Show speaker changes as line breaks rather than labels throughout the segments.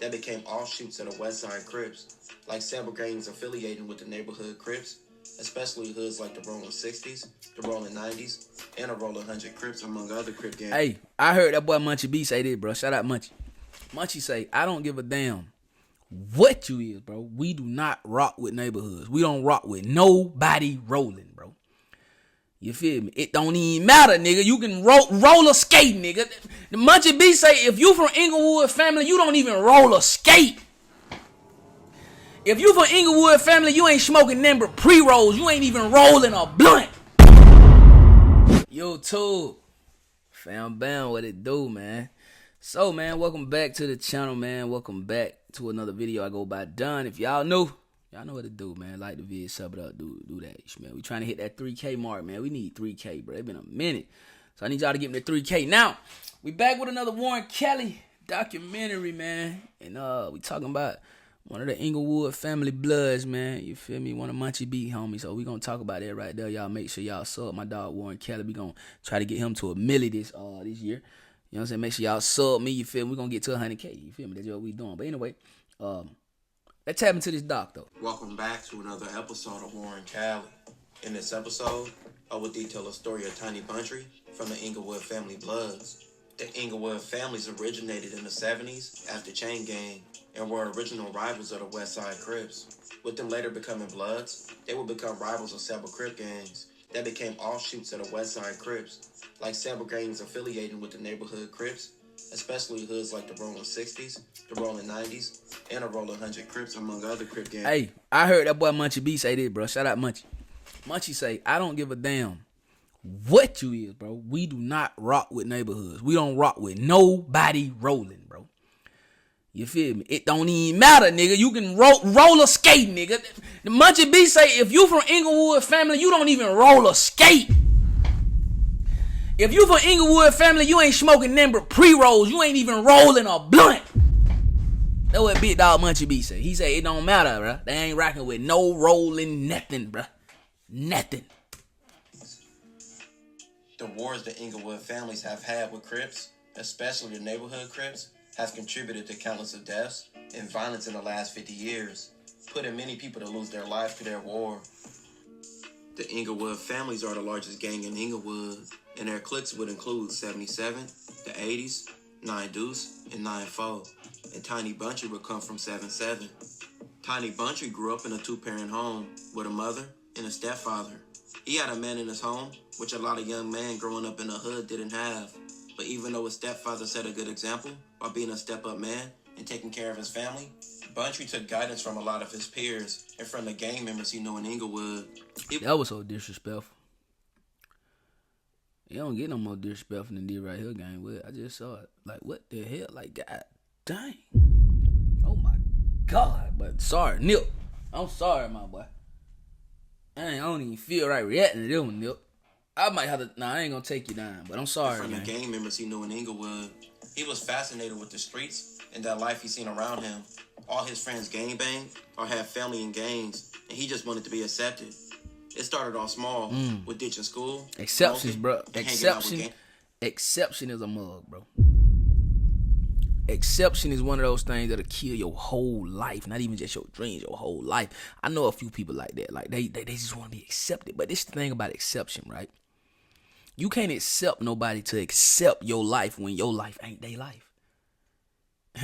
that became offshoots of the Westside Crips, like several gangs affiliating with the neighborhood Crips, especially hoods like the Rolling 60s, the Rolling 90s, and the Rolling 100 Crips, among other Crip gangs.
Hey, I heard that boy Munchie B say this, bro. Shout out Munchie. Munchie say, I don't give a damn what you is, bro. We do not rock with neighborhoods. We don't rock with nobody rolling, bro. You feel me? It don't even matter, nigga. You can roller skate, nigga. The Munchie B say, if you from Inglewood family, you don't even roller skate. If you from Inglewood family, you ain't smoking them but pre-rolls. You ain't even rolling a blunt. YouTube. Fam bam, what it do, man? So, man, welcome back to the channel, man. Welcome back to another video I go by Done. If y'all new, y'all know what to do, man. Like the video, sub it up, do that, man. We trying to hit that 3K mark, man. We need 3K, bro. It's been a minute. So I need y'all to get me the 3K. Now, we back with another Warren Kelly documentary, man. And we talking about one of the Inglewood family bloods, man. You feel me? One of Munchie B homies. So we gonna talk about that right there. Y'all make sure y'all sub my dog Warren Kelly. We gonna try to get him to a milli this year. You know what I'm saying? Make sure y'all sub me. You feel me? We gonna get to 100K. You feel me? That's what we doing. But anyway, let's tap into this doc though.
Welcome back to another episode of Warren Kelly. In this episode, I will detail the story of Tiny Bountry from the Inglewood family bloods. The Inglewood families originated in the 70s as the chain gang and were original rivals of the Westside Crips. With them later becoming bloods, they would become rivals of several Crip gangs that became offshoots of the Westside Crips, like several gangs affiliating with the neighborhood Crips, especially hoods like the Rolling 60s, the Rolling 90s, and the Rolling 100 Crips, among other Crip gangs.
Hey, I heard that boy Munchie B say this, bro. Shout out Munchie. Munchie say, I don't give a damn what you is, bro. We do not rock with neighborhoods. We don't rock with nobody rolling, bro. You feel me? It don't even matter, nigga. You can roller skate, nigga. The Munchie B say, if you from Inglewood family, you don't even roller skate. If you from Inglewood family, you ain't smoking them but pre-rolls. You ain't even rolling a blunt. That's what big dog Munchie B say. He say it don't matter, bro. They ain't rocking with no rolling nothing, bro. Nothing.
The wars the Inglewood families have had with Crips, especially the neighborhood Crips, has contributed to countless of deaths and violence in the last 50 years, putting many people to lose their lives to their war. The Inglewood families are the largest gang in Inglewood, and their cliques would include 77, the 80s, 9 Deuce, and 9-4, and Tiny Bountry would come from 7-7. Tiny Bountry grew up in a 2-parent home with a mother and a stepfather. He had a man in his home, which a lot of young men growing up in the hood didn't have. But even though his stepfather set a good example by being a step-up man and taking care of his family, Bountry took guidance from a lot of his peers and from the gang members he knew in Inglewood.
That was so disrespectful. You don't get no more disrespectful than this right here, gang. I just saw it. Like, what the hell? Like, god dang. Oh, my God. But sorry, Nip. I'm sorry, my boy. I don't even feel right reacting to this one, Nip. I might have to. Nah, I ain't gonna take you down, but I'm sorry,
from
man.
The gang members he knew in Inglewood, he was fascinated with the streets and that life he seen around him. All his friends gangbang or had family in gangs, and he just wanted to be accepted. It started off small with ditching school,
exceptions, bro. Exception is a mug, bro. Exception is one of those things that'll kill your whole life, not even just your dreams, your whole life. I know a few people like that, like they just want to be accepted. But this the thing about exception, right? You can't accept nobody to accept your life when your life ain't their life.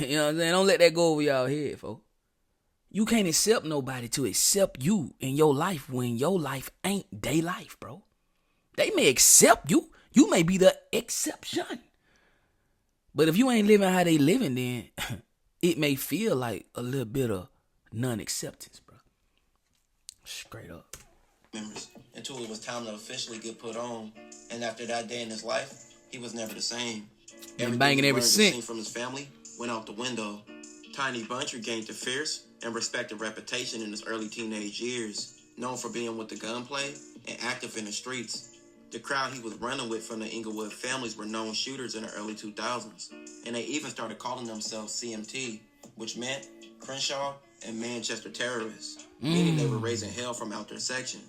You know what I'm saying? Don't let that go over y'all head, folks. You can't accept nobody to accept you in your life when your life ain't their life, bro. They may accept you. You may be the exception. But if you ain't living how they living, then it may feel like a little bit of non-acceptance, bro. Straight up.
Members, until it was time to officially get put on. And after that day in his life, he was never the same.
Everything banging every cent
from his family went out the window. Tiny Bountry gained a fierce and respected reputation in his early teenage years, known for being with the gunplay and active in the streets. The crowd he was running with from the Inglewood families were known shooters in the early 2000s, and they even started calling themselves CMT, which meant Crenshaw and Manchester Terrorists, meaning they were raising hell from out their section.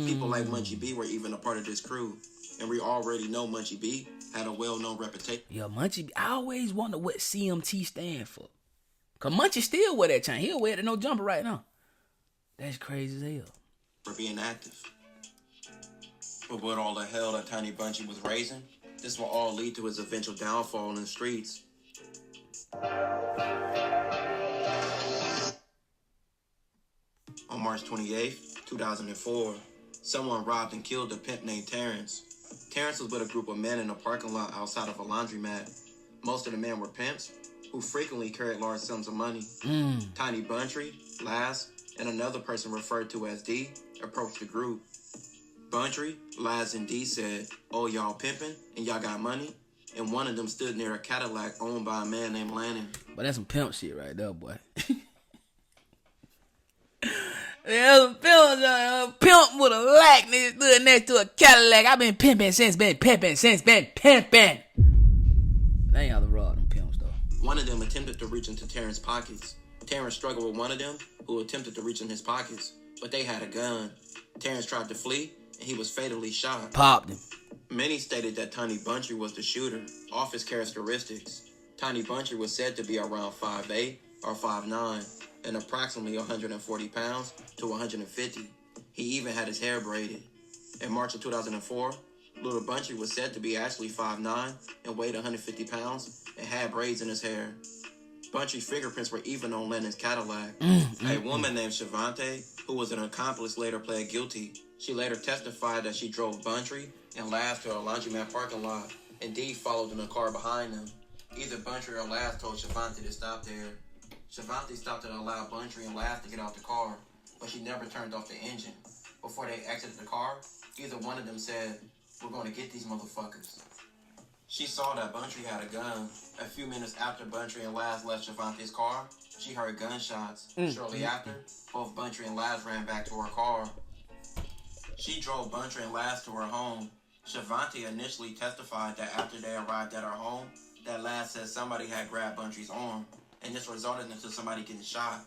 People like Munchie B were even a part of this crew, and we already know Munchie B had a well-known reputation.
Yo, Munchie B, I always wonder what CMT stand for. Cause Munchie still wear that chain. He'll wear it to no jumper right now. That's crazy as hell.
For being active. But with all the hell that Tiny Bountry was raising, this will all lead to his eventual downfall in the streets. On March 28th, 2004, someone robbed and killed a pimp named Terrence. Terrence was with a group of men in a parking lot outside of a laundromat. Most of the men were pimps, who frequently carried large sums of money. Tiny Bountry, Laz, and another person referred to as D approached the group. Bountry, Laz, and D said, "Oh, y'all pimping and y'all got money?" And one of them stood near a Cadillac owned by a man named Lannon.
But that's some pimp shit right there, boy. Yeah, pimp with a lack, nigga, stood next to a Cadillac. I've been pimping. They ain't how to rob them pimps, though.
One of them attempted to reach into Terrence's pockets. Terrence struggled with one of them, who attempted to reach in his pockets, but they had a gun. Terrence tried to flee, and he was fatally shot.
Popped him.
Many stated that Tiny Bountry was the shooter. Off his characteristics, Tiny Bountry was said to be around 5'8" or 5'9", and approximately 140 pounds to 150. He even had his hair braided. In March of 2004, Little Bountry was said to be actually 5'9" and weighed 150 pounds and had braids in his hair. Bountry's fingerprints were even on Lennon's Cadillac. A woman named Shavante, who was an accomplice, later pled guilty. She later testified that she drove Bountry and Laz to a laundromat parking lot, and D followed in a car behind them. Either Bountry or Laz told Shavante to stop there. Shavante stopped to allow Bountry and Laz to get out the car, but she never turned off the engine. Before they exited the car, either one of them said, "We're going to get these motherfuckers." She saw that Bountry had a gun. A few minutes after Bountry and Laz left Shavante's car, she heard gunshots. Shortly after, both Bountry and Laz ran back to her car. She drove Bountry and Laz to her home. Shavante initially testified that after they arrived at her home, that Laz said somebody had grabbed Bountry's arm, and this resulted into somebody getting shot.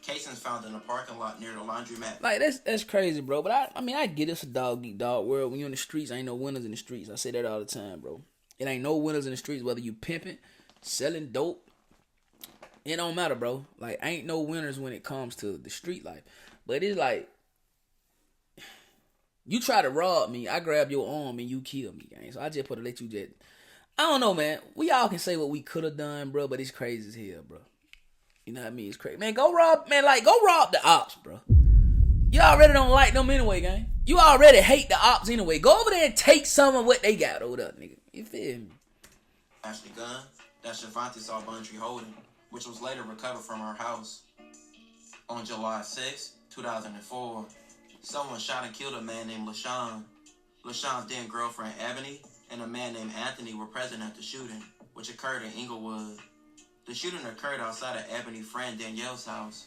Casings found in a parking lot near the laundromat.
Like, that's crazy, bro. But I mean, I get it's a dog eat dog world. When you're in the streets, ain't no winners in the streets. I say that all the time, bro. It ain't no winners in the streets, whether you pimping, selling dope. It don't matter, bro. Like, ain't no winners when it comes to the street life. But it's like, you try to rob me, I grab your arm and you kill me, gang. So I just put to let you just, I don't know, man. We all can say what we could have done, bro, but it's crazy as hell, bro. You know what I mean? It's crazy. Man, go rob the Opps, bro. You already don't like them anyway, gang. You already hate the Opps anyway. Go over there and take some of what they got over there, nigga. You feel me?
Ashley gun that Shavante saw Bountry holding, which was later recovered from her house. On July 6, 2004, someone shot and killed a man named LaShawn. LaShawn's then girlfriend Ebony and a man named Anthony were present at the shooting, which occurred in Inglewood. The shooting occurred outside of Ebony's friend Danielle's house.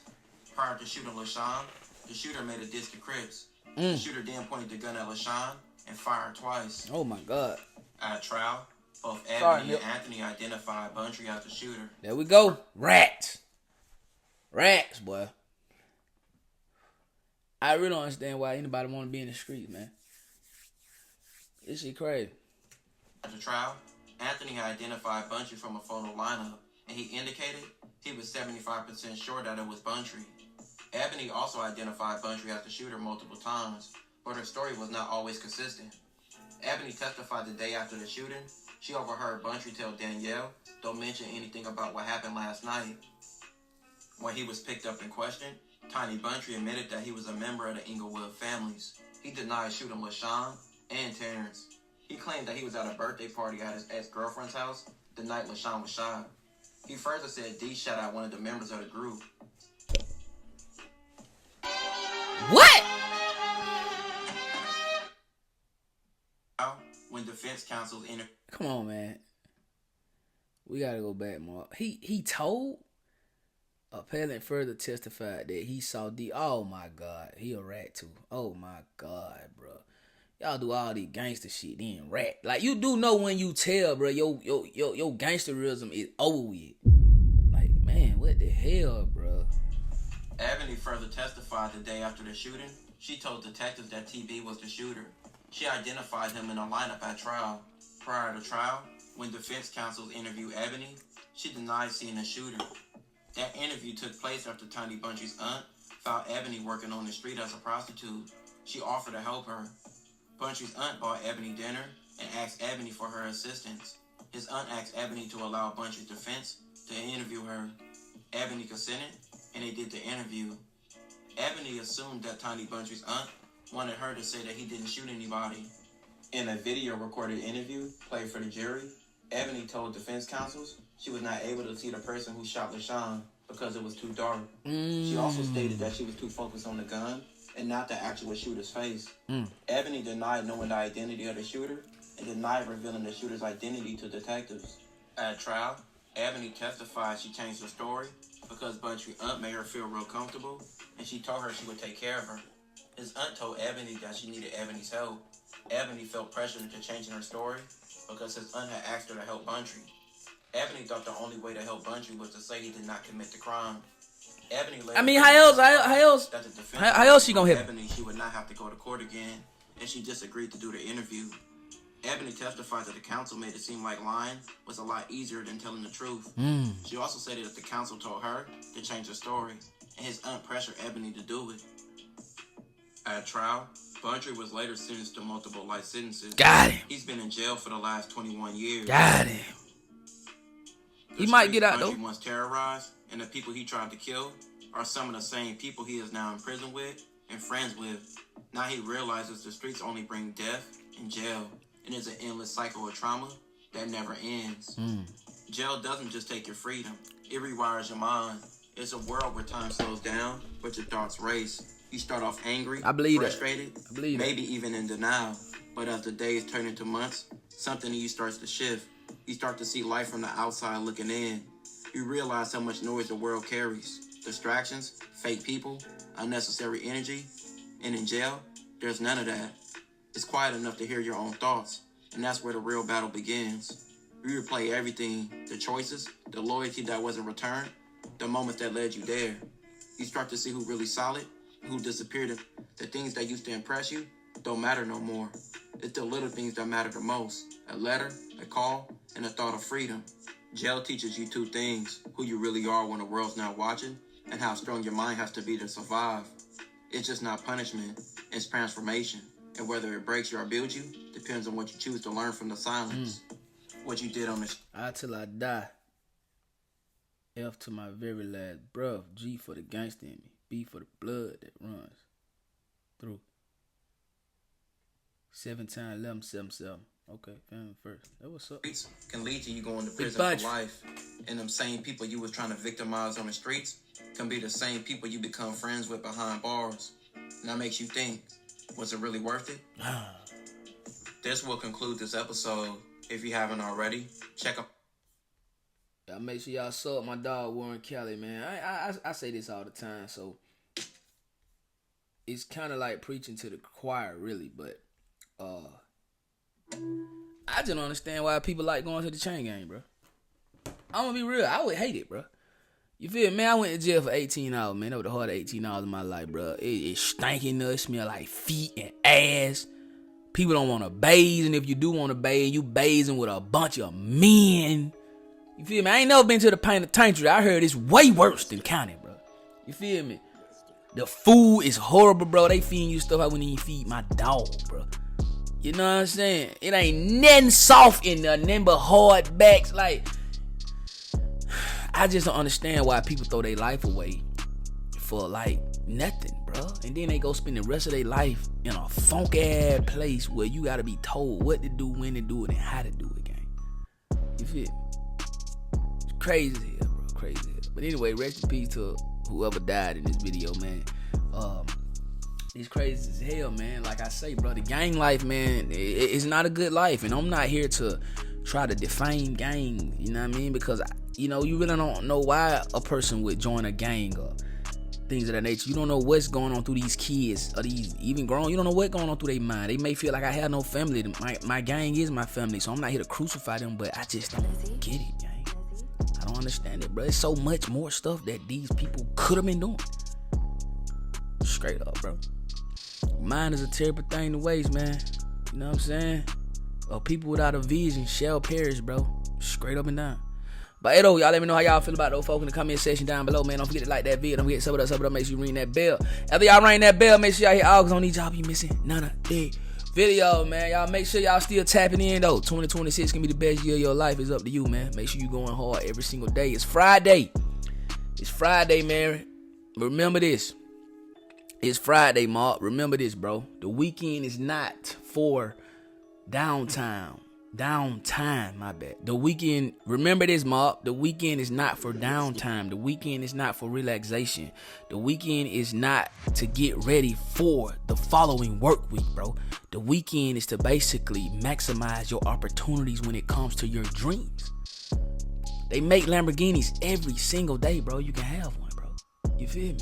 Prior to shooting LaShawn, the shooter made a diss to Crips. The shooter then pointed the gun at LaShawn and fired twice.
Oh my God.
At a trial, both Ebony and Anthony identified Bountry as the shooter.
There we go. Rats, boy. I really don't understand why anybody want to be in the street, man. This shit crazy.
At the trial, Anthony identified Bountry from a photo lineup, and he indicated he was 75% sure that it was Bountry. Ebony also identified Bountry as the shooter multiple times, but her story was not always consistent. Ebony testified the day after the shooting. She overheard Bountry tell Danielle, "Don't mention anything about what happened last night." When he was picked up and questioned, Tiny Bountry admitted that he was a member of the Inglewood families. He denied shooting LaShawn and Terrence. He claimed that he was at a birthday party at his ex-girlfriend's house the night LaShawn was shot. He further said D shot at one of the members of the group.
What?
When defense counsels
Come on, man. We gotta go back, Mark. He told. Appellant further testified that he saw D. Oh my God, he a rat too. Oh my God, bro. Y'all do all these gangster shit, then rat. Like, you do know when you tell, bro, your gangsterism is over with. Like, man, what the hell, bro?
Ebony further testified the day after the shooting. She told detectives that TB was the shooter. She identified him in a lineup at trial. Prior to trial, when defense counsels interviewed Ebony, she denied seeing the shooter. That interview took place after Tiny Bountry's aunt found Ebony working on the street as a prostitute. She offered to help her. Bountry's aunt bought Ebony dinner and asked Ebony for her assistance. His aunt asked Ebony to allow Bountry's defense to interview her. Ebony consented, and they did the interview. Ebony assumed that Tiny Bountry's aunt wanted her to say that he didn't shoot anybody. In a video recorded interview played for the jury, Ebony told defense counsels she was not able to see the person who shot LaShawn because it was too dark. She also stated that she was too focused on the gun and not the actual shooter's face. Ebony denied knowing the identity of the shooter and denied revealing the shooter's identity to detectives. At trial, Ebony testified she changed her story because Bountry's aunt made her feel real comfortable, and she told her she would take care of her. His aunt told Ebony that she needed Ebony's help. Ebony felt pressured into changing her story because his aunt had asked her to help Bountry. Ebony thought the only way to help Bountry was to say he did not commit the crime. Ebony later
how else she gonna help
Ebony she would not have to go to court again, and she just agreed to do the interview. Ebony testified that the counsel made it seem like lying was a lot easier than telling the truth. She also said that the counsel told her to change her story, and his aunt pressured Ebony to do it. At trial, Bountry was later sentenced to multiple life sentences.
Got him.
He's been in jail for the last 21 years.
Got him. He might get out, though.
Bountry once terrorized, and the people he tried to kill are some of the same people he is now in prison with and friends with. Now he realizes the streets only bring death and jail, and it's an endless cycle of trauma that never ends. Jail doesn't just take your freedom, it rewires your mind. It's a world where time slows down, but your thoughts race. You start off angry, frustrated, maybe even in denial. But as the days turn into months, something in you starts to shift. You start to see life from the outside looking in. You realize how much noise the world carries. Distractions, fake people, unnecessary energy. And in jail, there's none of that. It's quiet enough to hear your own thoughts. And that's where the real battle begins. You replay everything, the choices, the loyalty that wasn't returned, the moments that led you there. You start to see who really solid, who disappeared. The things that used to impress you don't matter no more. It's the little things that matter the most. A letter, a call, and a thought of freedom. Jail teaches you two things: who you really are when the world's not watching, and how strong your mind has to be to survive. It's just not punishment, it's transformation. And whether it breaks you or builds you, depends on what you choose to learn from the silence. What you did on this.
I till I die. F to my very last breath. G for the gangster in me. B for the blood that runs through. 7 times 11, 7, 7. Okay, family first. That what's up.
Streets can lead to you going to prison for life. And them same people you was trying to victimize on the streets can be the same people you become friends with behind bars. And that makes you think, was it really worth it? This will conclude this episode. If you haven't already, check out.
Y'all make sure y'all sub my dog Warren Kelly, man. I say this all the time, so it's kind of like preaching to the choir, really. But I just don't understand why people like going to the chain gang, bro. I'm gonna be real. I would hate it, bro. You feel me? Man, I went to jail for 18 hours, man. That was the hardest 18 hours of my life, bro. It stinking, it smell like feet and ass. People don't want to bathe, and if you do want to bathe, you bathing with a bunch of men. You feel me? I ain't never been to the penitentiary. I heard it's way worse than county, bro. You feel me? The food is horrible, bro. They feeding you stuff I wouldn't even feed my dog, bro. You know what I'm saying? It ain't nothing soft in there, nothing but hard backs. Like, I just don't understand why people throw their life away for, like, nothing, bro. And then they go spend the rest of their life in a funk-ass place where you gotta be told what to do, when to do it, and how to do it, gang. You feel me? It's crazy as hell, bro. Crazy as hell. But anyway, rest in peace to whoever died in this video, man. It's crazy as hell, man. Like I say, bro, the gang life, man, it's not a good life. And I'm not here to try to defame gangs, you know what I mean? Because, you know, you really don't know why a person would join a gang or things of that nature. You don't know what's going on through these kids or these even grown. You don't know what's going on through their mind. They may feel like I have no family. My gang is my family, so I'm not here to crucify them, but I just don't get it, gang. I don't understand it, bro. There's so much more stuff that these people could have been doing. Straight up, bro. Mind is a terrible thing to waste, man. You know what I'm saying? People without a vision shall perish, bro. Straight up and down. But hey, though, y'all let me know how y'all feel about those folk in the comment section down below, man. Don't forget to like that video. Don't forget to sub it up. Make sure you ring that bell. After y'all ring that bell, make sure y'all hit all, because on these y'all be missing none of the video, man. Y'all make sure y'all still tapping in, though. 2026 can be the best year of your life. It's up to you, man. Make sure you going hard every single day. It's Friday. It's Friday, man. Remember this. It's Friday, Mark. Remember this, bro. The weekend is not for downtime. My bad. The weekend, remember this, Mark. The weekend is not for downtime. The weekend is not for relaxation. The weekend is not to get ready for the following work week, bro. The weekend is to basically maximize your opportunities when it comes to your dreams. They make Lamborghinis every single day, bro. You can have one, bro. You feel me?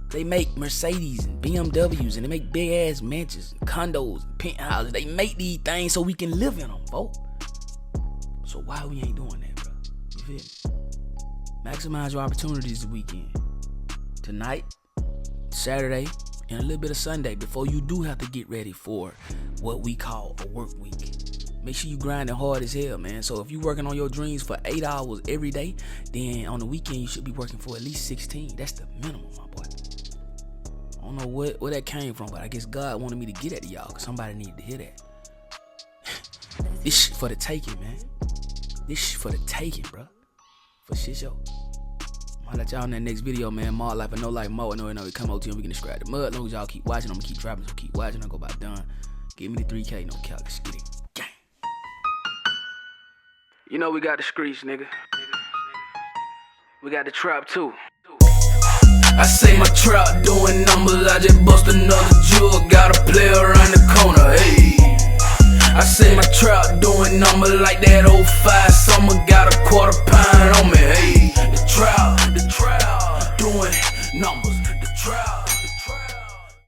They make Mercedes and BMWs, and they make big ass mansions, and condos, and penthouses. They make these things so we can live in them, folks. So why we ain't doing that, bro? You feel me? Maximize your opportunities this weekend. Tonight, Saturday, and a little bit of Sunday before you do have to get ready for what we call a work week. Make sure you grinding hard as hell, man. So if you working on your dreams for 8 hours every day, then on the weekend you should be working for at least 16. That's the minimum, my boy. I don't know where that came from, but I guess God wanted me to get at y'all, because somebody needed to hear that. This shit for the taking, man. This shit for the taking, bro. For shit show. I'll let y'all in that next video, man. More life, I know like more. I know we come out to him. We can describe the mud. As long as y'all keep watching, I'm gonna keep dropping. So keep watching. I'll go about done. Give me the 3K, no cap. Let's get it. Gang. You know we got the streets, nigga. We got the trap too. I say my trap doing numbers, I just bust another jewel. Got a player around the corner, hey. I say my trap doing numbers like that 05 summer. Got a quarter pound on me, hey. The trap, doing numbers, the trap.